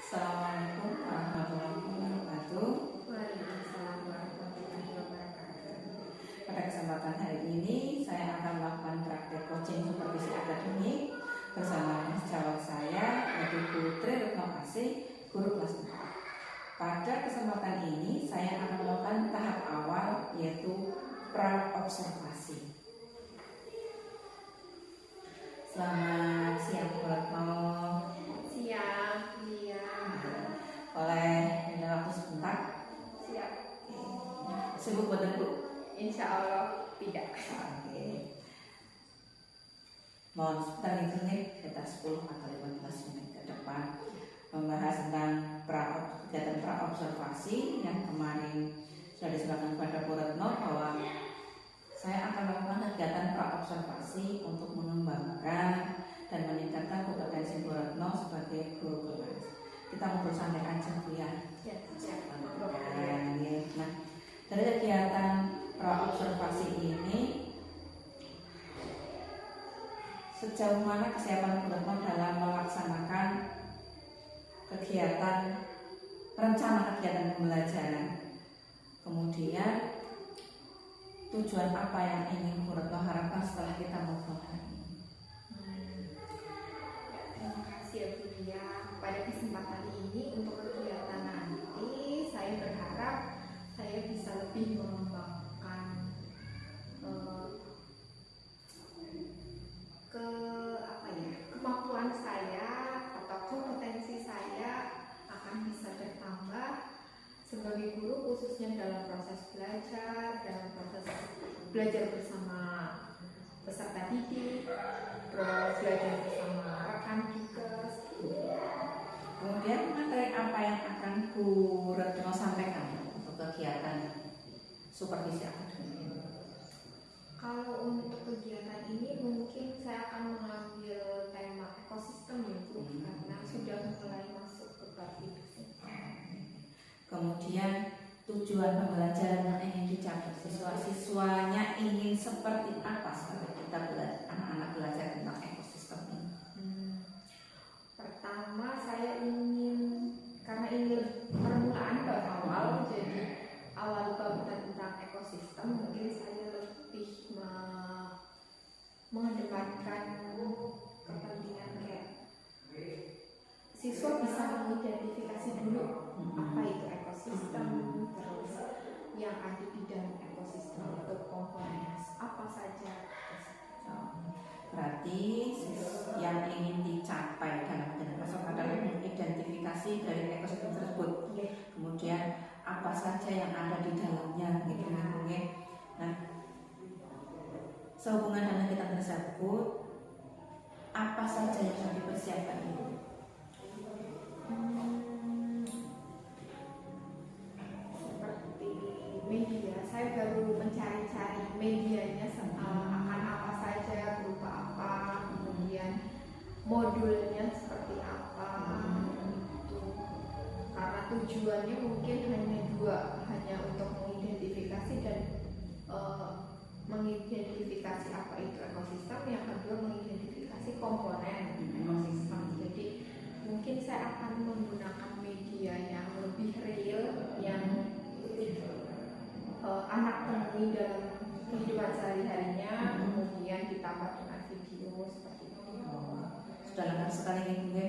Assalamualaikum warahmatullahi wabarakatuh. Waalaikumsalam warahmatullahi wabarakatuh. Pada kesempatan hari ini saya akan melakukan praktek coaching supervisi akademik bersama sejawat saya yaitu Guru Tri Retno Asih, guru kelas 4. Pada kesempatan ini saya akan melakukan tahap awal yaitu pra-observasi. Selamat siang Bu Retno. Siap, iya. Boleh minta waktu sebentar? Siap. Sibuk betul Bu? Insya Allah tidak. Oke. Mohon sebentar nih sekitar 10 atau 15 menit ke depan membahas tentang kegiatan pra-observasi yang kemarin sudah diserahkan kepada Bu Retno bahwa saya akan melakukan kegiatan pra-observasi untuk mengembangkan dan meningkatkan kompetensi Bu Retno sebagai guru kelas. Kita ngobrol santai aja Bu ya. Siap. Nah, dari kegiatan pra-observasi ini sejauh mana kesiapan Bu Retno dalam melaksanakan rencana kegiatan pembelajaran, kemudian tujuan apa yang ingin Bu Retno harapkan setelah kita ngobrol hari ini. Terima kasih ya Bu Lia. Pada kesempatan ini untuk kegiatan nanti saya berharap saya bisa lebih mengembangkan kemampuan saya atau kompetensi saya akan bisa bertambah sebagai guru, khususnya dalam proses belajar bersama peserta didik, terus belajar bersama rekan juga. Kemudian materi apa yang akan Bu Retno sampaikan untuk kegiatan supervisi akademik ini? Kalau untuk kegiatan ini mungkin saya akan mengambil tema ekosistem ya Bu, karena sudah mulai masuk ke bab itu sih. Kemudian tujuan pembelajaran yang ingin dicapai siswa-siswanya ingin seperti apa sampai kita anak-anak belajar tentang ekosistem ini? Pertama saya karena ini permulaan bab awal, jadi awal bab tentang ekosistem mungkin saya lebih mengedepankan kepentingan kayak siswa bisa mengidentifikasi dulu apa itu ekosistem, terus yang ada di dalam ekosistem itu komponen apa saja. Berarti yang ingin dicapai dalam kegiatan adalah mengidentifikasi dari ekosistem tersebut. Kemudian apa saja yang ada di dalamnya, gitu ya. Nah, sehubungan dengan kegiatan tersebut, apa saja yang harus dipersiapkan itu? Seperti media, saya baru mencari-cari medianya akan apa saja, berupa apa, kemudian modulnya seperti apa, gitu. Karena tujuannya mungkin hanya dua, hanya untuk mengidentifikasi dan mengidentifikasi apa itu ekosistem, yang kedua mengidentifikasi komponen ekosistem. Jadi mungkin saya akan menggunakan media yang lebih real, yang anak temui dalam kehidupan sehari-harinya, kemudian ditambah dengan video seperti itu. Sudah lengkap sekali nih Bu.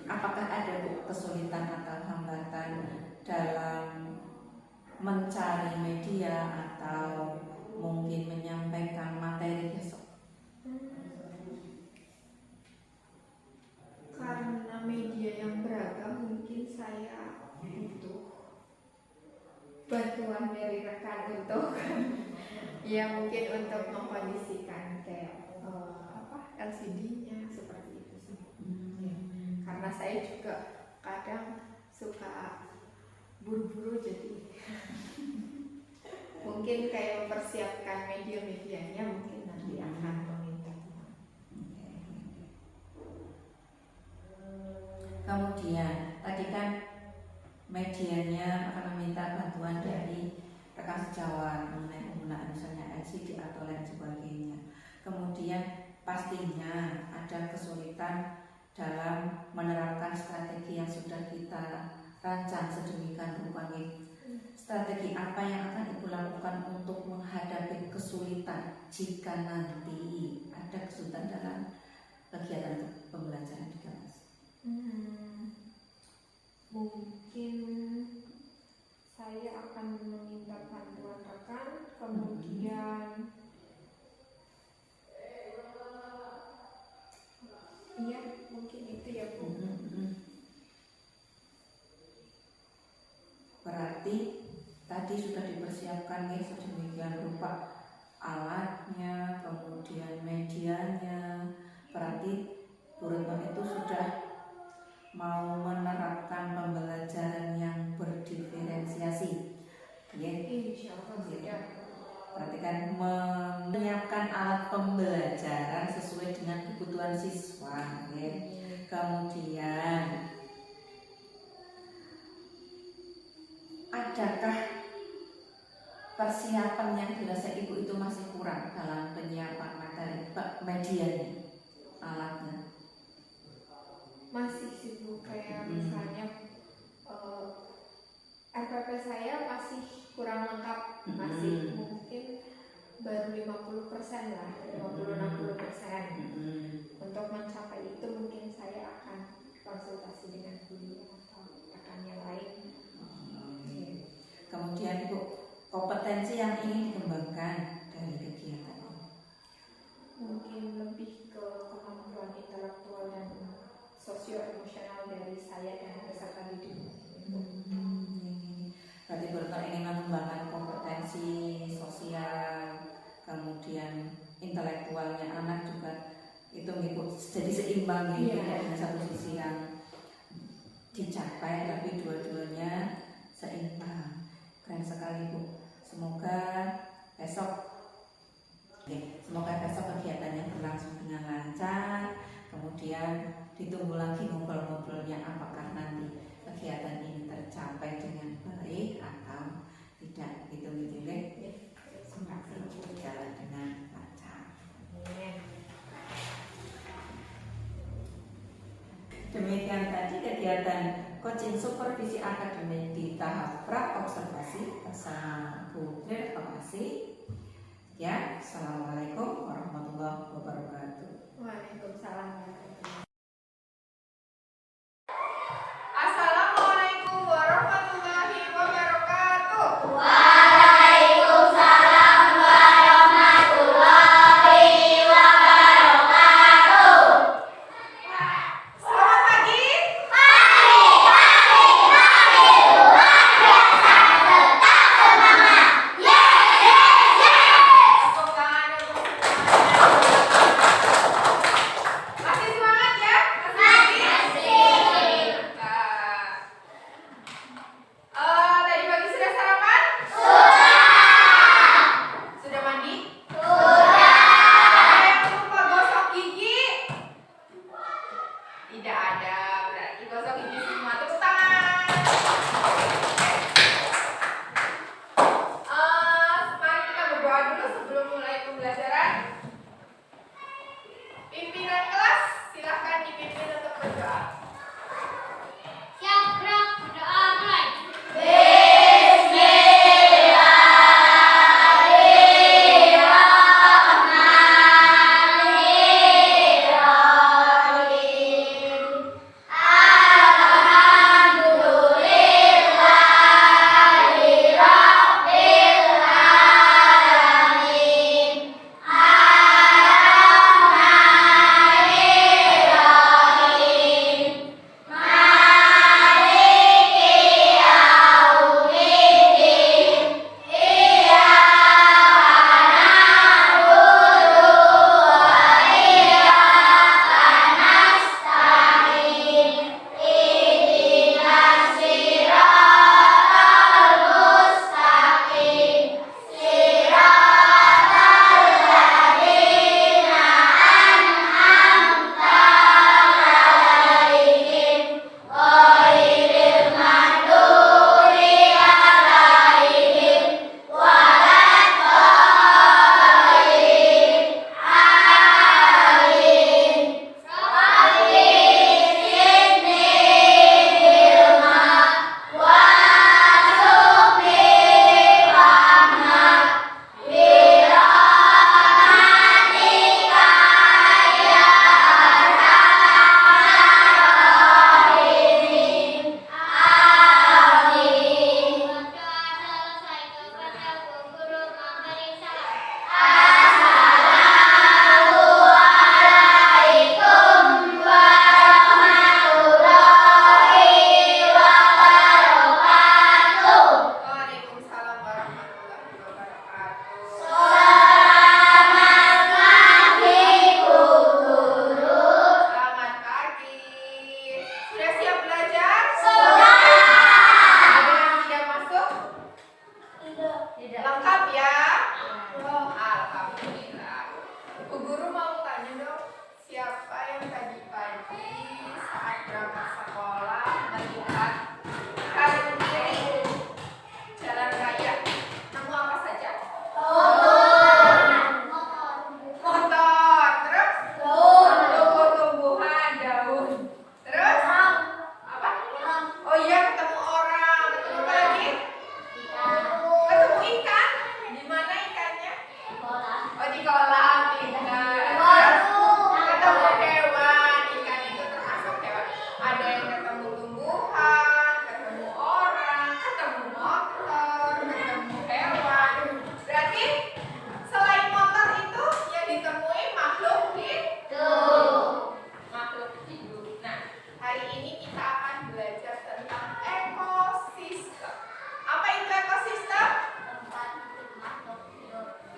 Apakah ada Bu kesulitan atau hambatan dalam mencari media atau mungkin menyampaikan materi besok? Karena media yang beragam, mungkin saya butuh bantuan dari rekan untuk ya mungkin untuk mengkondisikan kayak LCD-nya seperti itu sih. Karena saya juga kadang suka buru-buru, jadi mungkin kayak mempersiapkan media-medianya mungkin nanti akan meminta. Kemudian tadi kan medianya akan meminta bantuan dari rekan sejawat mengenai penggunaan misalnya LCD atau lain sebagainya. Kemudian pastinya ada kesulitan dalam menerapkan strategi yang sudah kita rancang sedemikian rupa. Strategi apa yang akan Ibu lakukan untuk menghadapi kesulitan jika nanti ada kesulitan dalam kegiatan pembelajaran di kelas? Mungkin saya akan meminta bantuan rekan, kemudian iya mungkin itu ya Bu. Berarti tadi sudah dipersiapkan ya sedemikian rupa alatnya, kemudian medianya. Berarti Bu Retno itu sudah mau menerapkan pembelajaran yang berdiferensiasi. Ya. Insya Allah sudah. Berarti kan menyiapkan alat pembelajaran sesuai dengan kebutuhan siswa. Ya. Kemudian adakah persiapan yang dirasa Ibu itu masih kurang dalam penyiapan materi medianya, alatnya? Masih sih Bu, kayak misalnya RPP saya masih kurang lengkap, masih mungkin baru 50% lah, 50-60%. Untuk mencapai itu mungkin saya akan konsultasi dengan guru atau rekan yang lain. Kemudian Ibu, kompetensi yang ingin dikembangkan dari kegiatan ini? Mungkin lebih ke kemampuan intelektual dan sosio-emosional dari saya dan peserta didik. Berarti Bu Retno ingin mengembangkan kompetensi sosial, kemudian intelektualnya anak juga itu Ibu jadi seimbang gitu, tidak dengan satu sisi yang dicapai, tapi dua-duanya seimbang. Keren sekali Bu. Semoga besok kegiatannya berlangsung dengan lancar. Kemudian ditunggu lagi ngobrol-ngobrolnya apakah nanti kegiatan ini tercapai dengan baik atau tidak. Gitu ya. Semoga berjalan dengan lancar. Demikian tadi kegiatan coaching supervisi akademik di tahap pra-observasi bersama Bu Tri. Terima kasih. Ya, Assalamualaikum warahmatullahi wabarakatuh. Waalaikumsalam. Assalamualaikum warahmatullahi wabarakatuh. Waalaikumsalam warahmatullahi wabarakatuh. Selamat pagi. Luar biasa, tetap semangat. Tepuk tangan untuk masih semangat ya? Masih. Tadi pagi sudah sarapan? Sudah mandi? Ada yang lupa gosok gigi? Tidak ada, berarti gosok gigi semua. Tepuk tangan. Mari kita berdoa dulu sebelum mulai pembelajaran. Pimpinan kelas, silahkan dipimpin untuk berdoa. Siap, gerak, berdoa mulai. kita akan belajar tentang ekosistem. Apa itu ekosistem?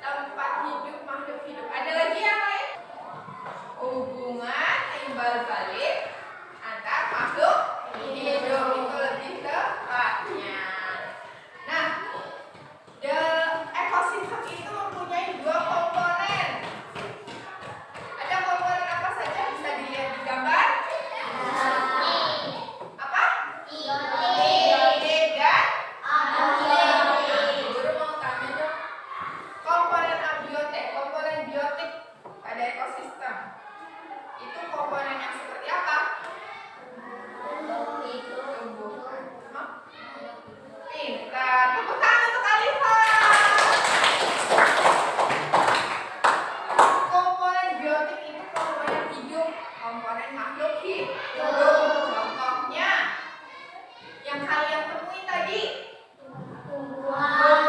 Tempat hidup makhluk hidup. Ada lagi yang lain? Hubungan timbal balik antar makhluk hidup, itu lebih tepatnya. Nah, ekosistem itu mempunyai dua komponen. Ada komponen apa saja? Bisa dilihat di gambar. Apa? Biotik dan abiotik. Guru mau tanya dong. Komponen abiotik, komponen biotik pada ekosistem. Itu komponen yang seperti apa? Tumbuhan. Hah? Pintar. Tepuk tangan untuk Alifa. Komponen biotik itu komponen hidup, komponen makhluk hidup. Contohnya yang kalian temui tadi, tumbuhan,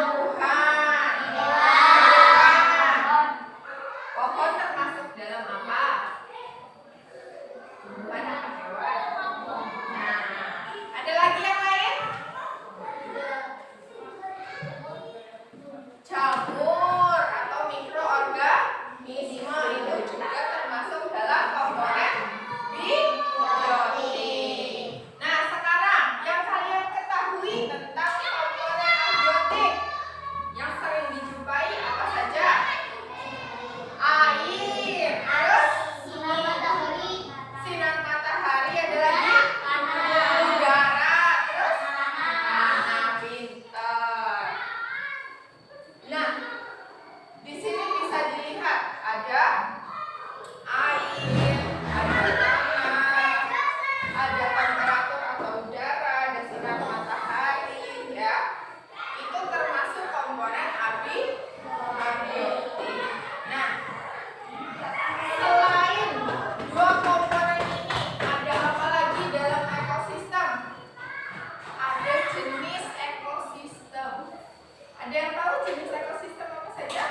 pohon termasuk dalam apa? Tumbuhan apa hewan? Nah, ada lagi yang lain? Jamur atau mikroorganisme itu juga termasuk dalam komponen biotik. Nah, sekarang yang kalian ketahui tentang komponen abiotik yang sering dijumpai apa saja? Air, terus sinar matahari, ada lagi udara, terus pintar. Nah, di sini bisa dilihat ada air, ada tanah, ada temperatur atau udara, ada sinar matahari, ya. Itu termasuk komponen abiotik. Nah, selain dua komponen ini, ada apa lagi dalam ekosistem? Ada jenis ekosistem. Ada yang tahu jenis ekosistem apa saja?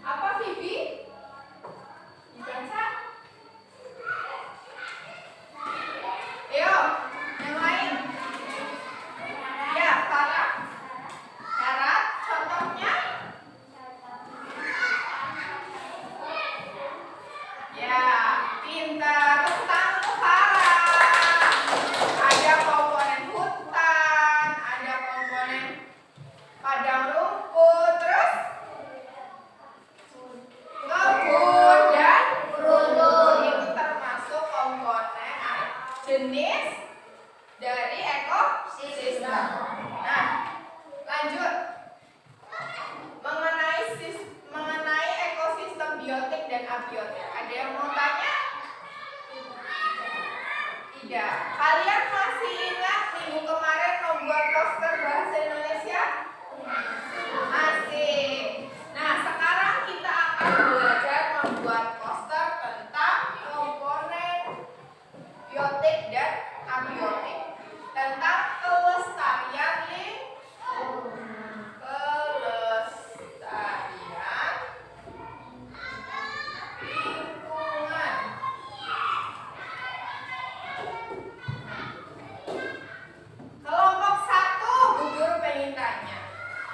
Apa, Vivi? Dibaca. Ayo, yang lain. Ya, Farah. Syarat, contohnya? Ya, pintar. Tepuk tangan untuk Farah. Ada komponen hutan, ada komponen padang rumput, terus kebun dan perundung. Itu termasuk komponen jenis dari ekosistem. Nah, lanjut mengenai ekosistem biotik dan abiotik. Ada yang mau tanya? Tidak. Kalian masih ingat minggu kemarin membuat poster bahasa Indonesia? Masih. Nah, sekarang kita akan belajar membuat poster tentang komponen biotik dan abiotik. Tentang kelestarian lingkungan. Kelompok 1, Bu Guru pengen tanya.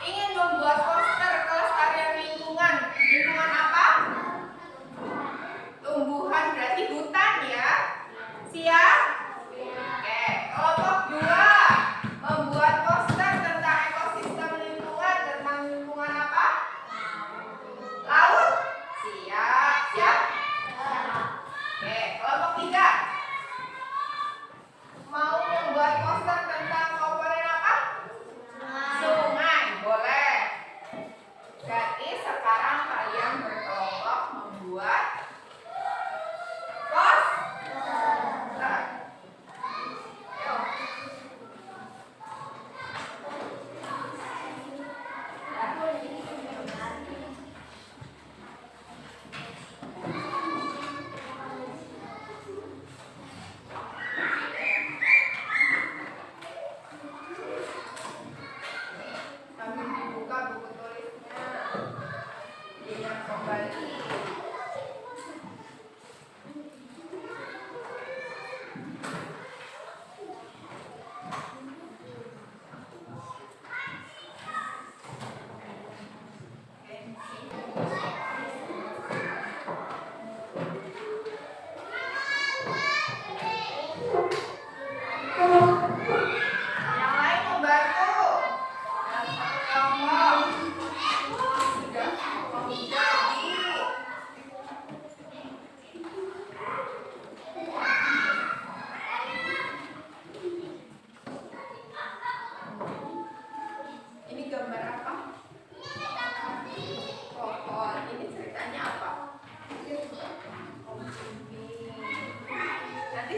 Ingin membuat poster kelestarian lingkungan. Lingkungan apa? Tumbuhan, berarti hutan ya. Siap? Oke. Kelompok 2, membuat poster tentang ekosistem lingkungan. Tentang lingkungan apa? Laut? Siap. Siap? Oke. Kelompok 3, mau membuat poster tentang komponen apa? Sungai. Boleh. Berarti sekarang kalian berkelompok membuat poster.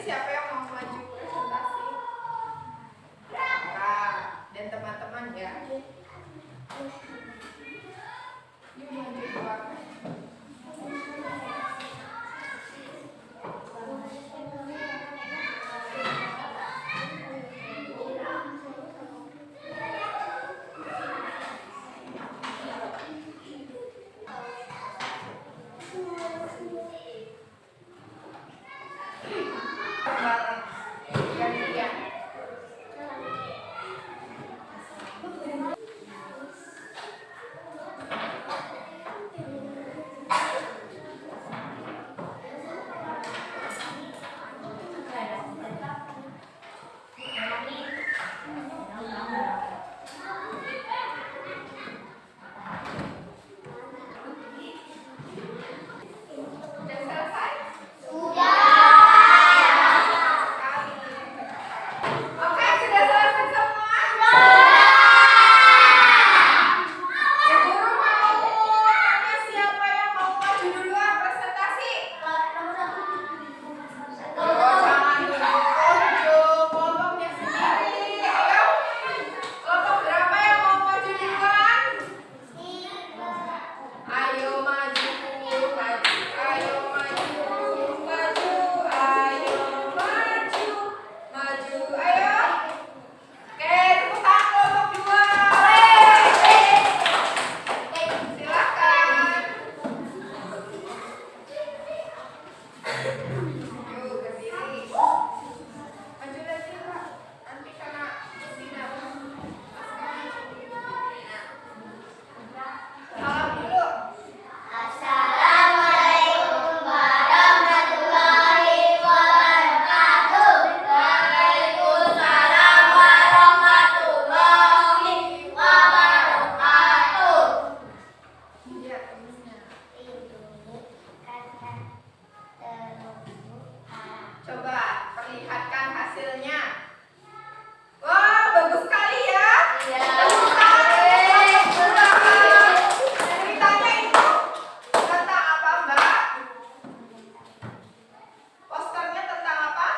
siapa yang mau maju presentasi? Nah, dan teman-teman ya. Yuk maju keluar. Gantian. Sudah selesai? Oke, sudah selesai semua? Ya, guru mau tanya siapa yang mau maju duluan presentasi? Oh, jangan ditunjuk, kelompoknya sendiri. Ayo, kelompok berapa yang mau maju duluan? Ayo maju, maju, ayo maju, maju, ayo maju, maju, ayo. Oke, tepuk tangan kelompok dua. Silakan. Yuk berdiri. Maju lagi Pak. Nanti kena sinar. Salam dulu. Assalamualaikum warahmatullahi wabarakatuh. Waalaikumsalam warahmatullahi wabarakatuh. Iya, temennya. Coba perlihatkan hasilnya. Wah, bagus sekali ya. Tepuk tangan untuk kelompok dua. Ceritanya itu tentang apa, Mbak? Posternya tentang apa?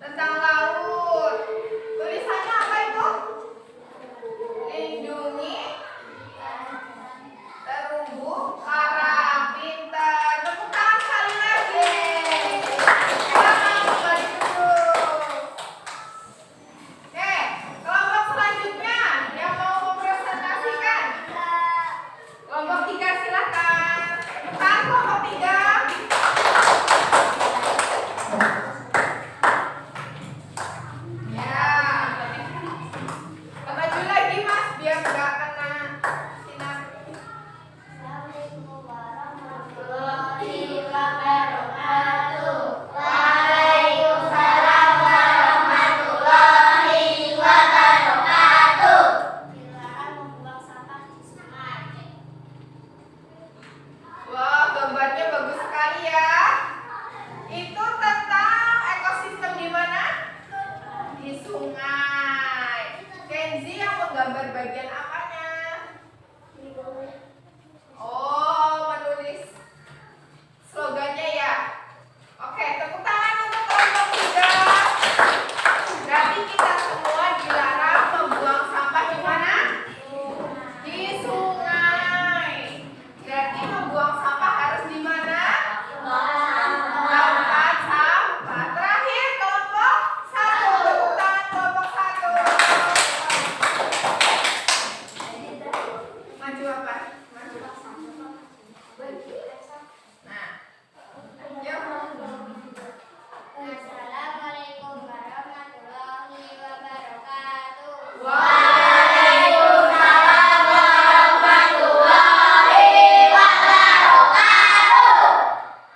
Tentang laut. Tulisannya apa itu? Lindungi terumbu karang. Pintar. Tepuk tangan sekali lagi. Selamat kembali duduk. Oke, kelompok selanjutnya yang mau mempresentasikan. Kelompok 3 silakan. Tepuk tangan kelompok 3. Ya. Maju lagi Mas biar nggak kena sinar. Assalamualaikum warahmatullahi wabarakatuh. Waalaikumsalam warahmatullahi wabarakatuh. Dilarang membuang sampah di sungai. Wah, gambarnya bagus sekali ya. Itu tentang ekosistem di mana? Di sungai. Kenzi yang menggambar bagian apanya? Oh, menulis slogannya ya. Oke, tepuk tangan untuk kelompok 3. Berarti kita semua dilarang membuang sampah di mana? Di sungai. Berarti membuang sampah harus di mana? Tempat sampah. Terakhir kelompok 1. Tepuk tangan kelompok 1. Maju apa? Maju. Nah, yuk. Assalamualaikum warahmatullahi wabarakatuh. Waalaikumsalam warahmatullahi wabarakatuh.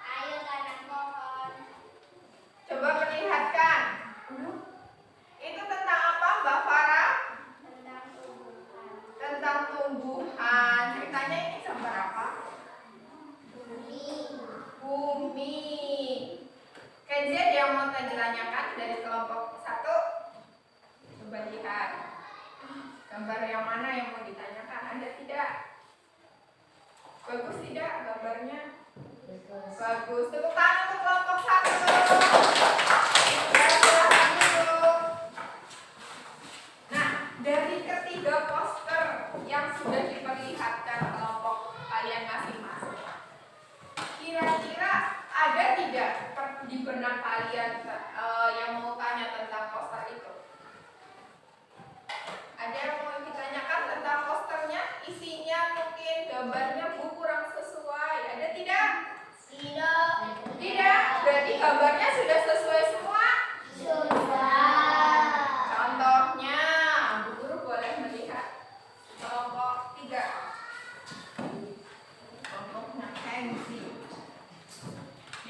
Ayo tanam pohon. Coba perlihatkan. Itu tentang apa, Mbak Farah? Tentang tumbuhan. Tentang tumbuhan. Ceritanya ini gambar apa? Bumi. Kenzi ada yang mau ditanyakan dari kelompok 1? Coba lihat. Gambar yang mana yang mau ditanyakan? Ada tidak? Bagus tidak gambarnya? Bagus. Tepuk tangan untuk kelompok 1.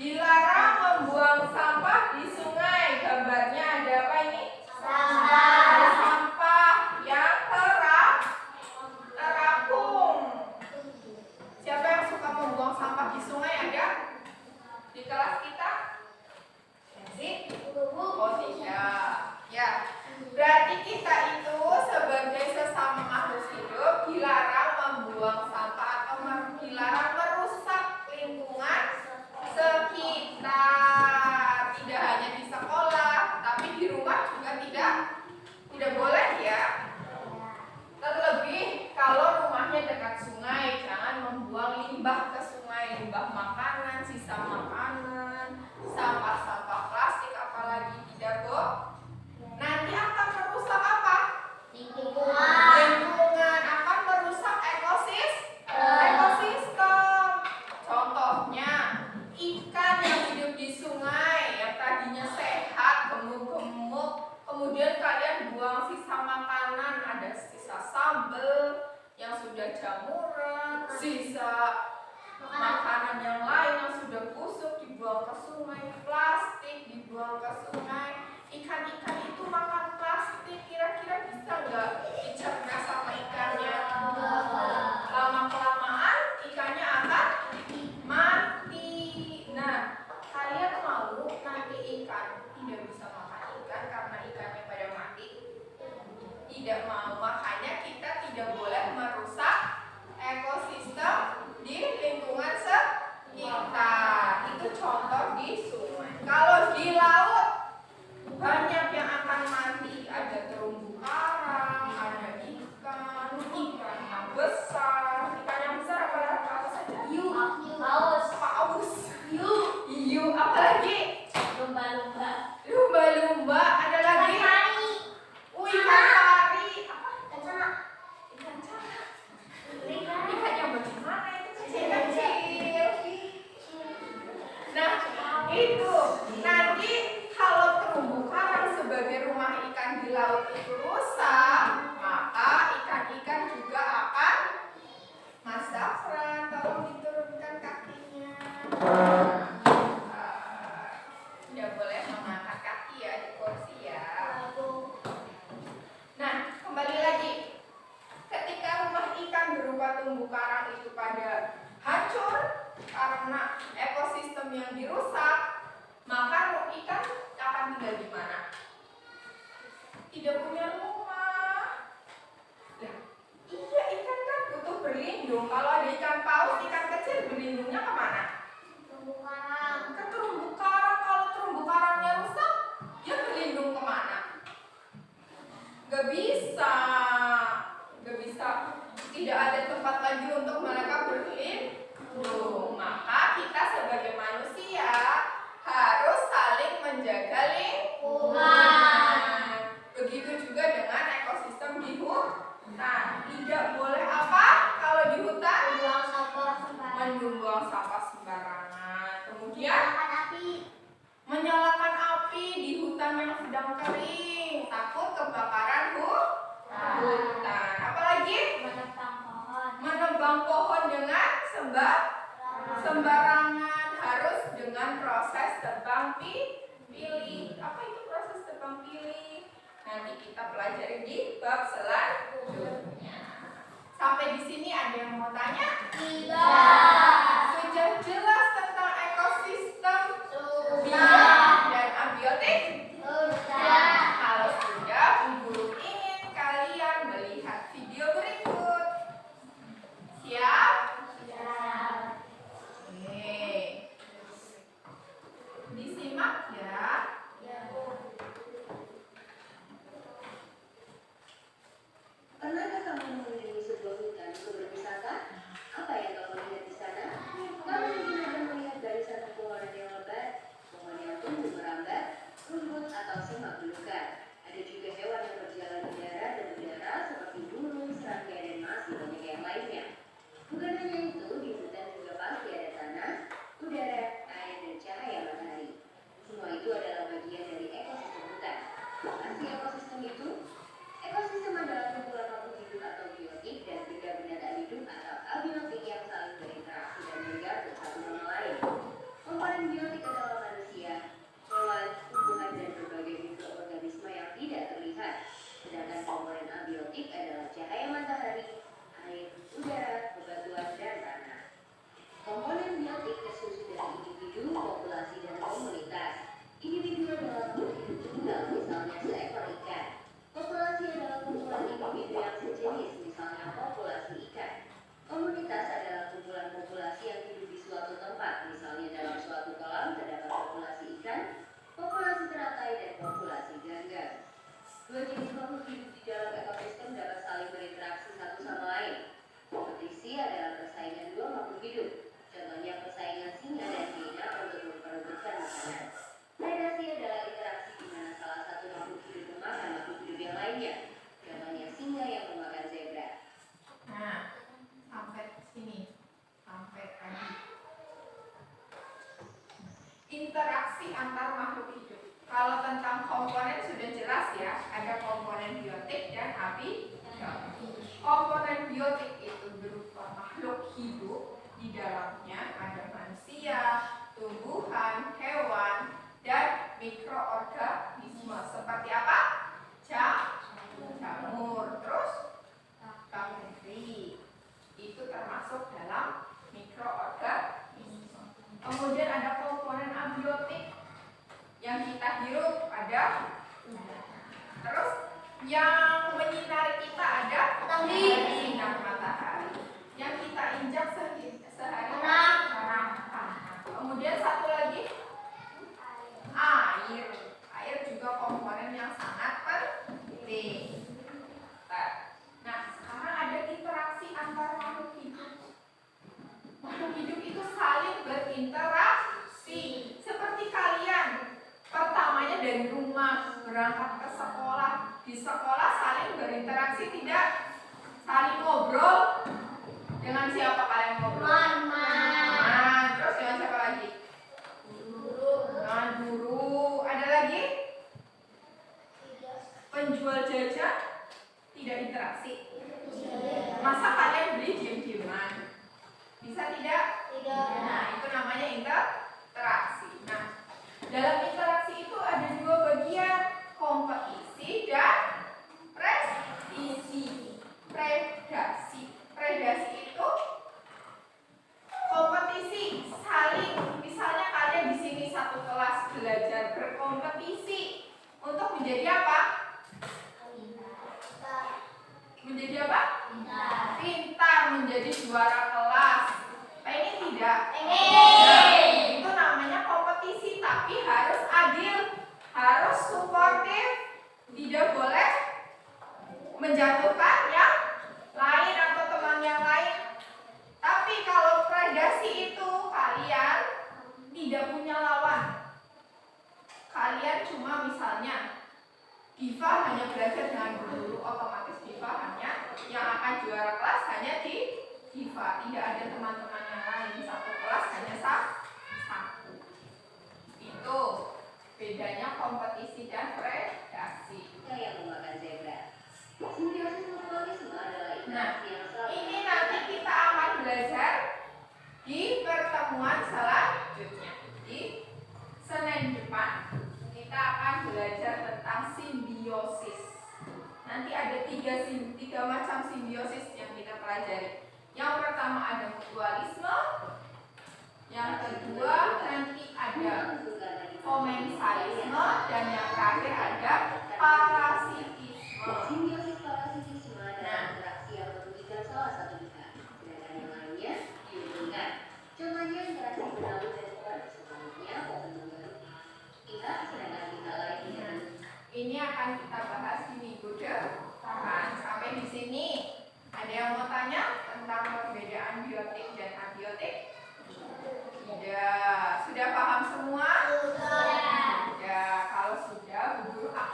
Dilarang membuang sampah di sungai. Gambarnya ada apa ini? Sampah. Ada sampah yang terapung. Siapa yang suka membuang sampah di sungai ada di kelas kita? Sih? Oh tidak. Ya. Berarti kita itu sebagai sesama makhluk hidup dilarang membuang sampah atau dilarang merusak lingkungan sekitar. Tidak hanya di sekolah, tapi di rumah juga tidak boleh ya. Terlebih kalau rumahnya dekat sungai, jangan membuang limbah ke sungai, limbah makanan, sisa makanan, sampah-sampah plastik apalagi tidak nanti akan merusak apa? Lingkungan akan merusak ekosistem. Contohnya ikan yang hidup di sungai yang tadinya sehat, gemuk-gemuk, kemudian kalian buang sisa makanan, ada sisa sambal yang sudah jamuran, sisa makanan yang lain yang sudah busuk dibuang ke sungai, plastik dibuang ke sungai. Ikan-ikan itu makan plastik, kira-kira bisa nggak dicerna sama ikannya? Lama-kelamaan ikannya akan mati. Nah, kalian mau nanti ikan tidak bisa makan ikan karena ikannya pada mati? Tidak mau, makanya kita tidak boleh merusak ekosistem di lingkungan sekitar. Itu contoh di sungai. Kalau di laut banyak yang akan mati, ada terumbu karang, ada ikan yang besar. Ikan yang besar apa saja? Paus, hiu, apalagi? Lumba-lumba, ada lagi? Ikan pari, ikan cana. Ikan yang bagaimana itu kecil-kecil. Nah, itu nanti kalau terumbu karang sebagai rumah ikan di laut itu rusak, maka ikan-ikan juga akan Mas Zafran, tolong diturunkan kakinya. Tidak boleh mengangkat kaki ya di kursi ya. Nah, kembali lagi. Ketika rumah ikan berupa terumbu karang itu pada hancur karena ekosistem yang dirusak, maka ikan akan tinggal di mana? Tidak punya rumah. Nah, iya, ikan kan butuh berlindung. Kalau ada ikan paus, ikan kecil berlindungnya kemana? Ke terumbu karang. Kalau terumbu karangnya rusak, dia berlindung kemana? Gak bisa. Tidak ada tempat lagi untuk mereka berlindung. Maka kita sebagai manusia harus saling menjaga lingkungan. Begitu juga dengan ekosistem di hutan. Tidak boleh apa kalau di hutan? Membuang sampah sembarangan. Kemudian menyalakan api di hutan yang sedang kering. Takut kebakaran hutan. Apalagi? Menebang pohon dengan sembarangan, harus dengan proses tebang pilih. Apa itu proses tebang pilih? Nanti kita pelajari di bab selanjutnya. Sampai di sini ada yang mau tanya? Sudah jelas tentang ekosistem biota dan abiotik? Kalau sudah, Ibu ingin kalian melihat video berikut. Siap? Oke. Disimak ya. Pernahkah kamu mengunjungi sebuah hutan untuk berwisata? Apa yang kamu lihat di sana? Kamu mungkin Dua jenis makhluk hidup di dalam ekosistem dapat saling berinteraksi satu sama lain. Kompetisi adalah persaingan dua makhluk hidup. Contohnya persaingan singa dan hiena untuk memperebutkan makanan. Predasi adalah interaksi di mana salah satu makhluk hidup memakan makhluk hidup yang lainnya. Contohnya singa yang memakan zebra. Nah, sampai sini. Sampai tadi. Interaksi antar makhluk hidup. Kalau tentang komponen sudah jelas ya, ada komponen biotik dan abiotik. Komponen biotik itu berupa makhluk hidup, di dalamnya ada manusia, tumbuhan, hewan, dan mikroorganisme. Seperti apa? Jamur, terus bakteri. Itu termasuk dalam mikroorganisme. Kemudian ada komponen abiotik yang kita hirup, ada udara. Terus yang menyinari kita ada sinar matahari. Yang kita injak sehari-hari tanah. Kemudian satu lagi air. Air juga komponen yang sangat penting. Nah, sekarang ada interaksi antar makhluk hidup. Makhluk hidup itu saling berinteraksi. Seperti kalian, pertamanya dari rumah berangkat ke sekolah. Di sekolah saling berinteraksi tidak? Saling ngobrol. Dengan siapa kalian ngobrol? Nah, terus dengan siapa lagi? Dengan guru. Ada lagi? Penjual jajan tidak interaksi. Masa kalian beli diam-diaman? Bisa tidak? Nah, itu namanya interaksi. Nah, dalam interaksi itu ada dua bagian, kompetisi dan prestasi. Predasi itu kompetisi, saling. Misalnya kalian di sini satu kelas belajar berkompetisi untuk menjadi apa? Menjadi apa? Pintar, menjadi juara kelas. Pengen tidak? Nah, itu namanya kompetisi, tapi harus adil, harus suportif, tidak boleh menjatuhkan yang lain atau teman yang lain. Tapi kalau predasi itu kalian tidak punya lawan. Kalian cuma misalnya Diva hanya belajar dengan guru, otomatis Diva hanya yang akan juara kelas hanya di Diva. Tidak ada teman-teman yang lain, satu kelas hanya satu. Itu bedanya kompetisi dan predasi. Singa yang memakan zebra. Simbiosis mutualisme adalah interaksi yang saling. Ini nanti kita akan belajar di pertemuan selanjutnya. Di Senin depan kita akan belajar tentang simbiosis. Nanti ada tiga macam simbiosis yang kita pelajari. Yang pertama ada mutualisme, yang kedua nanti ada komensalisme, dan yang terakhir ada parasitisme. Simbiosis parasitisme adalah interaksi yang merugikan salah satu pihak, sedangkan yang lainnya diuntungkan. Contohnya interaksi berlalu dan kuat, sebaliknya akan membantu pihak, sedangkan pihak lain tidak. Ini akan kita bahas di minggu depan. Sampai di sini. Ada yang mau tanya tentang perbedaan biotik dan abiotik? Tidak. Sudah paham semua? Sudah. Kalau sudah, Bu Guru akan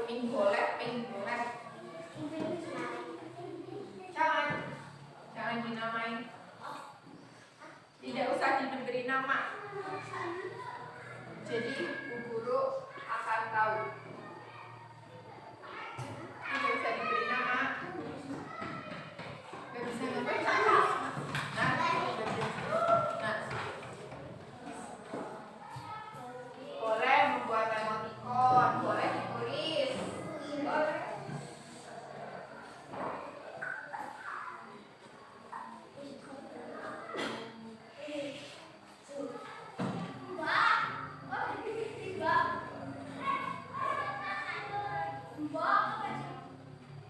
Pink boleh, pink boleh. Jangan dinamain. Tidak usah diberi nama. Jadi Bu Guru akan tahu. Tidak usah diberi nama. Gak bisa ngebaca. Nah, boleh membuat emoticon, boleh ditulis, boleh.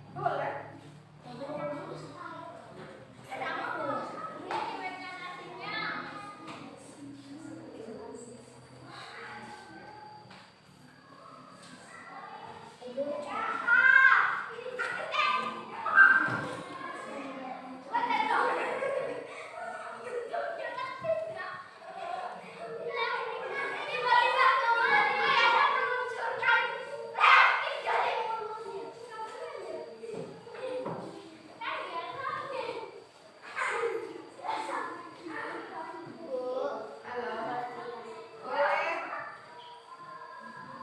Boleh. Halo. Boleh.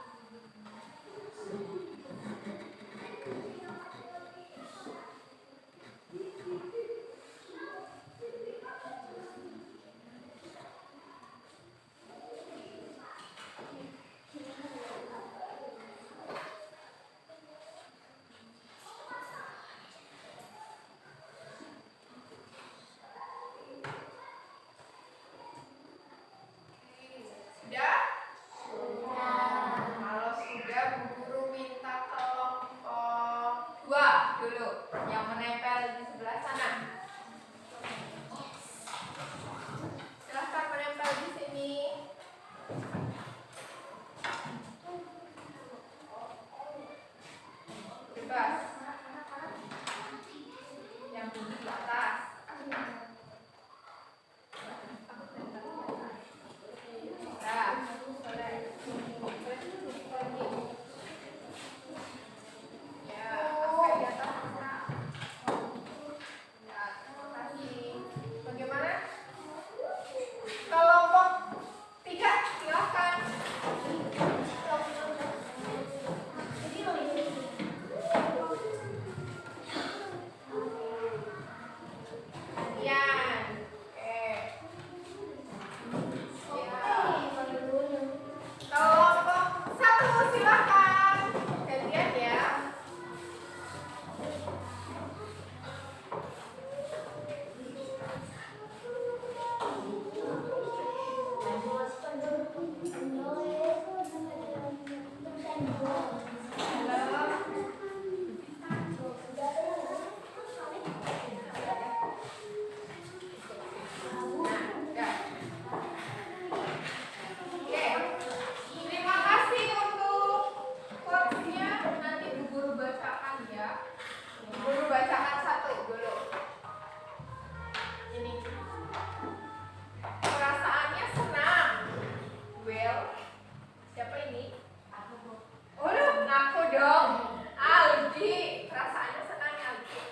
Sudah? Kalau sudah, Bu Guru minta kelompok 2 dulu yang menempel di sebelah sana. Silahkan menempel di sini. Bebas. Yang tinggi di atas. Nah, boleh. Ya, sampai di atas. Ya, terima kasih. Bagaimana? Kelompok 3, silakan. Gantian. Oke. Ya. Kelompok 1 silakan. Gantian ya. Halo. Nah, oke. Terima kasih untuk quotes-nya. Nanti Bu Guru bacakan ya. Bu Guru bacakan 1 dulu. Ini. Perasaannya senang. Well, siapa ini? Oh, aku dong. Aldi. Perasaannya senang Aldi.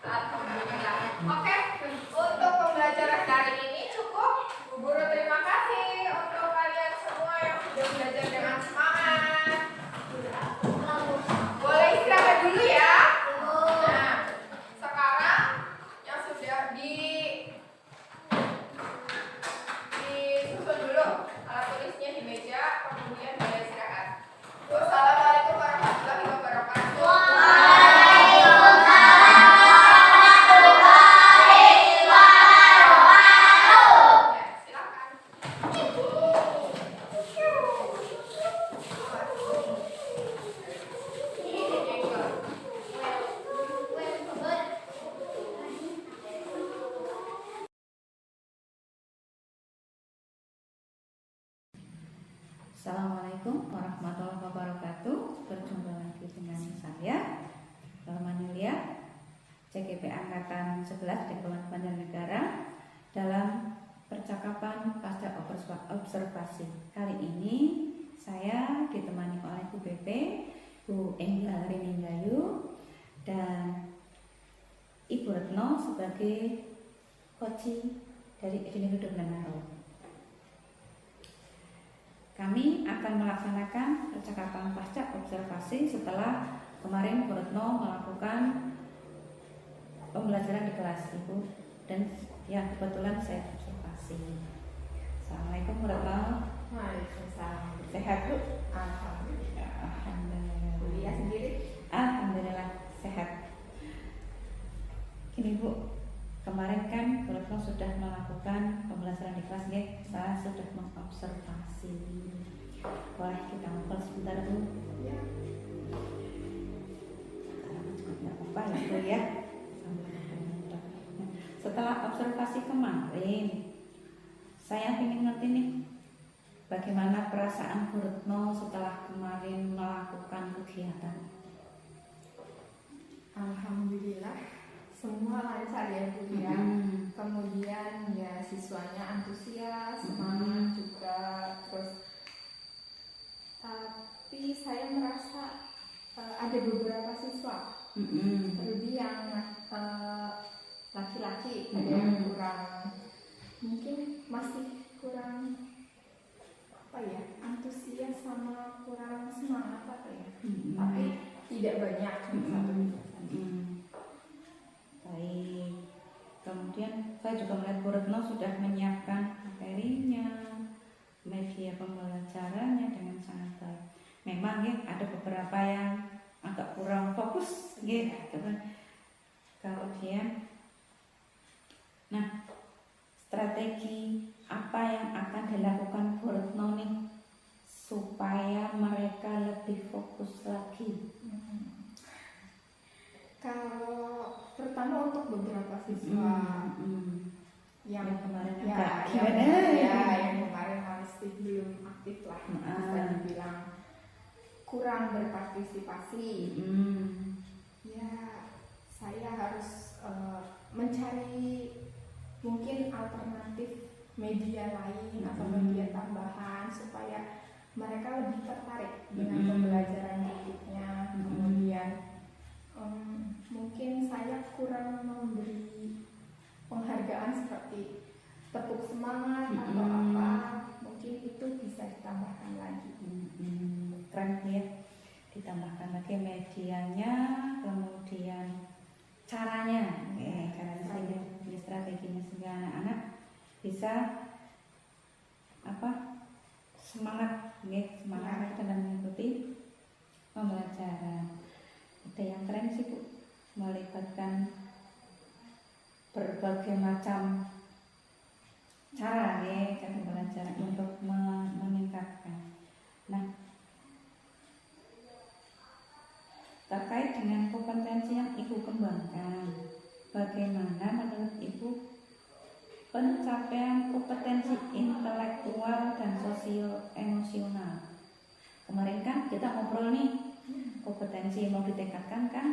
Alhamdulillah. Oke, untuk pembelajaran hari ini cukup. Bu Guru terima kasih untuk kalian semua yang sudah belajar dengan semangat. Boleh istirahat dulu ya. Nah, sekarang yang sudah disusun dulu alat tulisnya di meja, kemudian boleh istirahat. Wassalamualaikum warahmatullahi wabarakatuh. Ya, silakan. Assalamualaikum warahmatullahi wabarakatuh. Berjumpa lagi dengan saya Manulia, CGP Angkatan 11 Diplomat Banjarnegara dalam percakapan pasca observasi. Kali ini saya ditemani oleh Bu Bebe Bu Engga Rininggayu dan Ibu Retno sebagai koci dari Edinegoro Blanaro. Kami akan melaksanakan percakapan pasca observasi setelah kemarin Bu Retno melakukan pembelajaran di kelas Ibu dan yang kebetulan saya observasi. Assalamualaikum Bu Retno. Waalaikumsalam. Sehat Bu? Alhamdulillah. Alhamdulillah. Kuliah sendiri? Alhamdulillah sehat. Gini Bu, kemarin kan Bu Retno sudah melakukan pembelajaran di kelas ya, saya sudah mengobservasi. Boleh kita ngobrol sebentar Bu? Ya. Karena juga nggak apa-apa ya Bu ya. Setelah observasi kemarin, saya ingin ngerti nih bagaimana perasaan Bu Retno setelah kemarin melakukan kegiatan. Alhamdulillah semua lancar ya Bu ya. Kemudian ya siswanya antusias, semangat juga, terus tapi saya merasa ada beberapa siswa lebih yang laki-laki, ada yang kurang, mungkin masih kurang apa ya, antusias sama kurang semangat apa ya, tapi tidak banyak, cuma satu. Baik. Kemudian saya juga melihat Bu Retno sudah menyiapkan materinya, media pembelajarannya dengan sangat baik. Memang ya ada beberapa yang agak kurang fokus, ya. Kemudian, nah strategi apa yang akan dilakukan Bu Retno nih supaya mereka lebih fokus lagi? Kalau pertama untuk beberapa siswa yang kemarin ya, agak yang, gimana? yang kemarin masih belum aktif lah, bisa dibilang kurang berpartisipasi. Ya saya harus mencari mungkin alternatif media lain atau media tambahan supaya mereka lebih tertarik dengan pembelajaran berikutnya. Kemudian mungkin saya kurang memberi penghargaan seperti tepuk semangat atau apa, mungkin itu bisa ditambahkan lagi. Keren ya, ditambahkan lagi medianya, kemudian caranya, keren sih strateginya sehingga anak-anak bisa semangat dalam mengikuti pembelajaran. Ada yang keren sih Bu, melibatkan berbagai macam cara pembelajaran untuk meningkatkan. Nah, terkait dengan kompetensi yang Ibu kembangkan, bagaimana menurut Ibu pencapaian kompetensi intelektual dan sosio emosional? Kemarin kan kita ngobrol nih, kompetensi yang mau ditingkatkan kan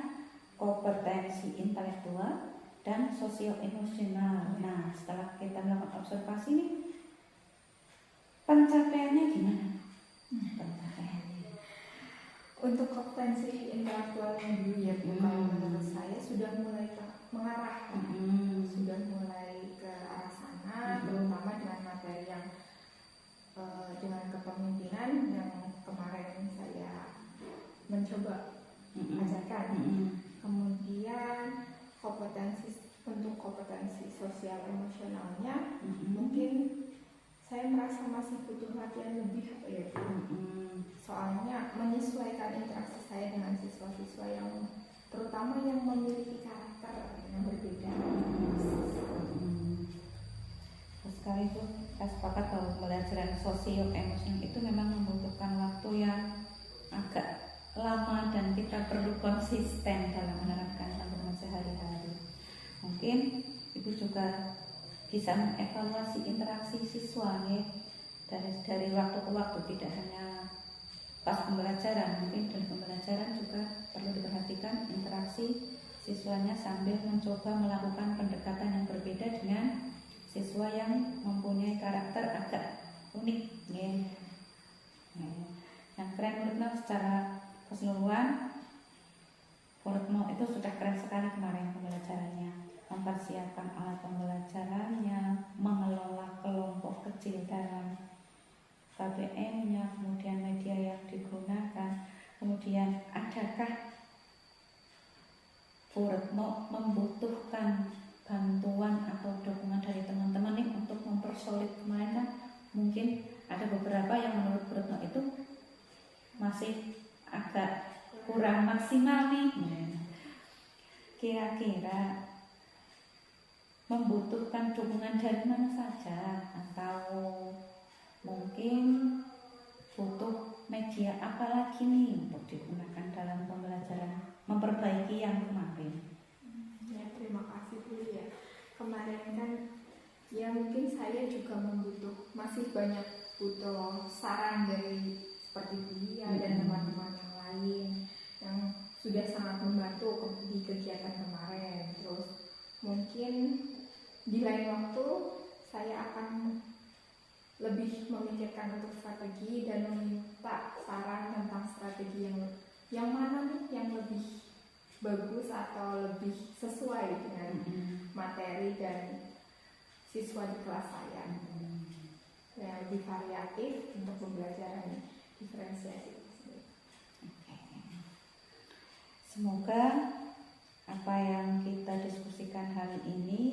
kompetensi intelektual dan sosio emosional. Nah, setelah kita melakukan observasi nih, pencapaiannya gimana? Untuk kompetensi intelektualnya dulu ya Bu, kalau menurut saya sudah mulai mengarah, sudah mulai ke arah sana, terutama dengan materi yang dengan kepemimpinan yang kemarin saya mencoba ajarkan. Kemudian untuk kompetensi sosial emosionalnya mungkin saya merasa masih butuh latihan lebih ya Bu. Soalnya menyesuaikan interaksi saya dengan siswa-siswa yang terutama yang memiliki karakter yang berbeda. Sekali itu saya sepakat bahwa pembelajaran sosio emosional itu memang membutuhkan waktu yang agak lama dan kita perlu konsisten dalam menerapkan tantangan sehari-hari. Mungkin Ibu juga bisa mengevaluasi interaksi siswa ya, dari waktu ke waktu, tidak hanya pas pembelajaran, mungkin dalam pembelajaran juga perlu diperhatikan interaksi siswanya sambil mencoba melakukan pendekatan yang berbeda dengan siswa yang mempunyai karakter agak unik ya. Nah, keren menurut secara keseluruhan Bu Retno itu sudah keren sekali kemarin pembelajarannya, mempersiapkan alat pembelajarannya, mengelola kelompok kecil dalam KBM-nya, kemudian media yang digunakan, kemudian adakah Bu Retno membutuhkan bantuan atau dukungan dari teman-teman nih untuk mempersolid kemarin kan mungkin ada beberapa yang menurut Bu Retno itu masih agak kurang maksimal nih. Kira-kira membutuhkan dukungan dari mana saja, atau mungkin butuh media apa lagi nih untuk digunakan dalam pembelajaran memperbaiki yang kemarin? Ya, terima kasih Bu ya. Kemarin kan ya mungkin saya juga masih banyak butuh saran dari seperti Bu Lia dan teman-teman yang lain yang sudah sangat membantu di kegiatan kemarin. Terus mungkin di lain waktu saya akan lebih memikirkan untuk strategi dan meminta saran tentang strategi yang mana nih yang lebih bagus atau lebih sesuai dengan materi dan siswa di kelas saya. Ya, lebih variatif untuk pembelajaran diferensiasi. Semoga apa yang kita diskusikan hari ini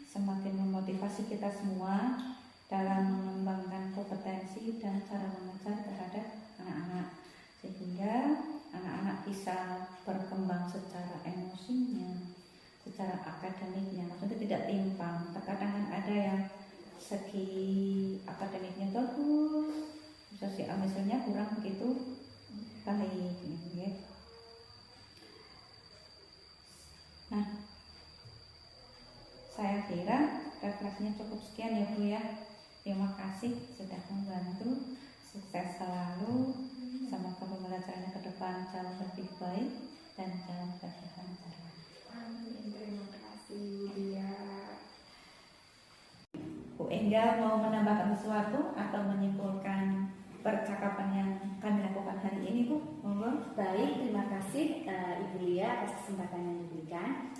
semakin memotivasi kita semua dalam mengembangkan kompetensi dan cara mengajar terhadap anak-anak, sehingga anak-anak bisa berkembang secara emosinya, secara akademiknya, maksudnya tidak timpang. Terkadang kan ada yang segi akademiknya bagus, sosial misalnya kurang begitu baik, gitu ya. Nah, saya kira refleksinya cukup sekian ya Bu ya. Terima kasih sudah membantu. Sukses selalu. Semoga pembelajarannya ke depan jauh lebih baik dan jauh lebih lancar. Amin. Terima kasih Bu Lia. Bu Engga mau menambahkan sesuatu atau menyimpulkan percakapan yang kami lakukan hari ini, Bu? Monggo. Baik, terima kasih Ibu Lia atas kesempatan yang diberikan.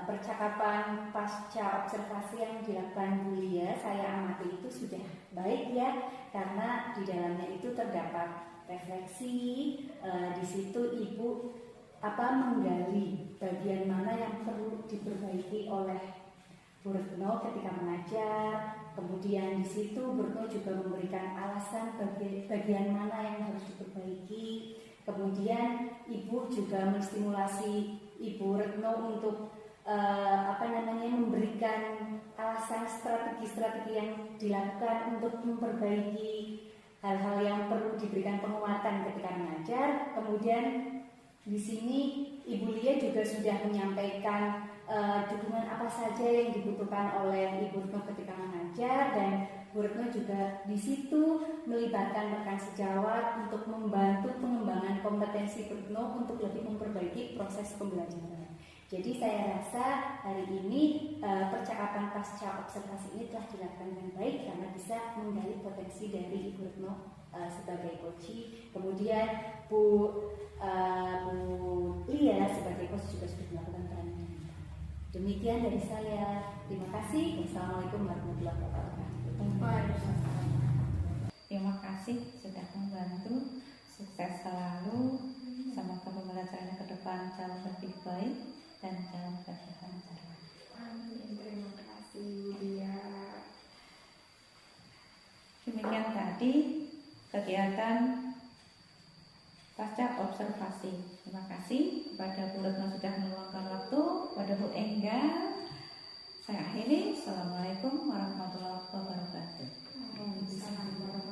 Percakapan pasca observasi yang dilakukan Bu Lia saya amati itu sudah baik ya, karena di dalamnya itu terdapat refleksi. Di situ Ibu menggali bagian mana yang perlu diperbaiki oleh Bu Retno ketika mengajar. Kemudian di situ Bu Retno juga memberikan alasan bagian mana yang harus diperbaiki. Kemudian Ibu juga menstimulasi Ibu Retno untuk memberikan alasan strategi-strategi yang dilakukan untuk memperbaiki hal-hal yang perlu diberikan penguatan ketika mengajar. Kemudian di sini Ibu Lia juga sudah menyampaikan dukungan apa saja yang dibutuhkan oleh Ibu Retno ketika mengajar, dan Bu Retno juga di situ melibatkan rekan sejawat untuk membantu pengembangan kompetensi Bu Retno untuk lebih memperbaiki proses pembelajaran. Jadi saya rasa hari ini percakapan pasca observasi ini telah dilakukan dengan baik karena bisa menggali potensi dari Ibu Retno sebagai coach. Kemudian Bu Lia sebagai coach juga sudah melakukan peran. Demikian dari saya. Terima kasih. Wassalamualaikum warahmatullahi wabarakatuh. Terima kasih sudah membantu. Sukses selalu. Semoga pembelajarannya ke depan jauh lebih baik dan jauh lebih lancar. Amin. Terima kasih Bu Lia. Demikian tadi kegiatan pasca observasi. Terima kasih kepada Bu Retno sudah meluangkan waktu, kepada Bu Engga. Saya akhiri. Assalamualaikum warahmatullahi wabarakatuh. Waalaikumsalam warahmatullahi wabarakatuh.